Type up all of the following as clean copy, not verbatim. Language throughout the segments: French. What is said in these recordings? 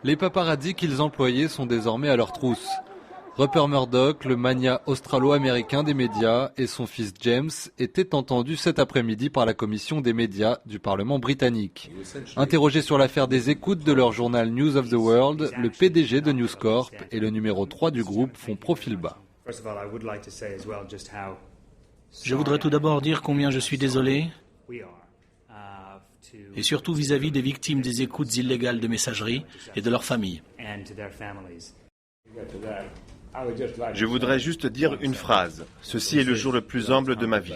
Les paparazzis qu'ils employaient sont désormais à leur trousse. Rupert Murdoch, le magnat australo-américain des médias, et son fils James étaient entendus cet après-midi par la commission des médias du Parlement britannique. Interrogés sur l'affaire des écoutes de leur journal News of the World, le PDG de News Corp et le numéro 3 du groupe font profil bas. Je voudrais tout d'abord dire combien je suis désolé, et surtout vis-à-vis des victimes des écoutes illégales de messagerie et de leurs familles. Je voudrais juste dire une phrase. Ceci est le jour le plus humble de ma vie.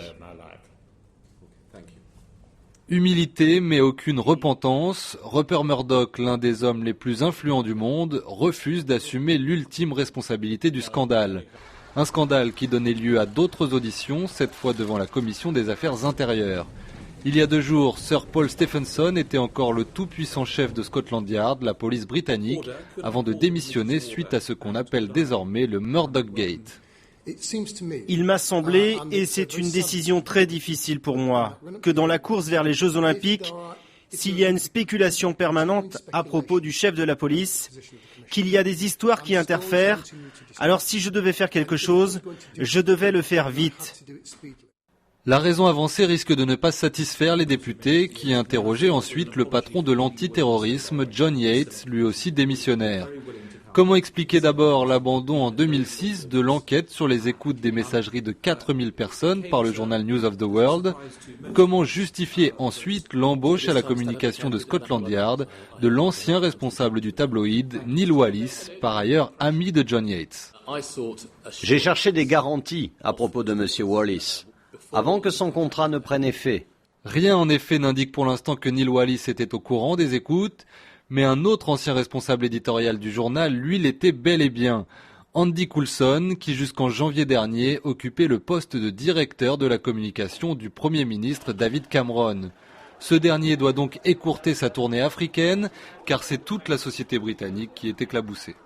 Humilité, mais aucune repentance. Rupert Murdoch, l'un des hommes les plus influents du monde, refuse d'assumer l'ultime responsabilité du scandale. Un scandale qui donnait lieu à d'autres auditions, cette fois devant la commission des affaires intérieures. Il y a 2 jours, Sir Paul Stephenson était encore le tout-puissant chef de Scotland Yard, la police britannique, avant de démissionner suite à ce qu'on appelle désormais le Murdoch Gate. Il m'a semblé, et c'est une décision très difficile pour moi, que dans la course vers les Jeux Olympiques, s'il y a une spéculation permanente à propos du chef de la police, qu'il y a des histoires qui interfèrent, alors si je devais faire quelque chose, je devais le faire vite. La raison avancée risque de ne pas satisfaire les députés qui interrogeaient ensuite le patron de l'antiterrorisme, John Yates, lui aussi démissionnaire. Comment expliquer d'abord l'abandon en 2006 de l'enquête sur les écoutes des messageries de 4000 personnes par le journal News of the World? Comment justifier ensuite l'embauche à la communication de Scotland Yard de l'ancien responsable du tabloïd, Neil Wallis, par ailleurs ami de John Yates? J'ai cherché des garanties à propos de M. Wallis, avant que son contrat ne prenne effet. Rien en effet n'indique pour l'instant que Neil Wallis était au courant des écoutes, mais un autre ancien responsable éditorial du journal, lui, l'était bel et bien. Andy Coulson, qui jusqu'en janvier dernier occupait le poste de directeur de la communication du Premier ministre David Cameron. Ce dernier doit donc écourter sa tournée africaine, car c'est toute la société britannique qui est éclaboussée.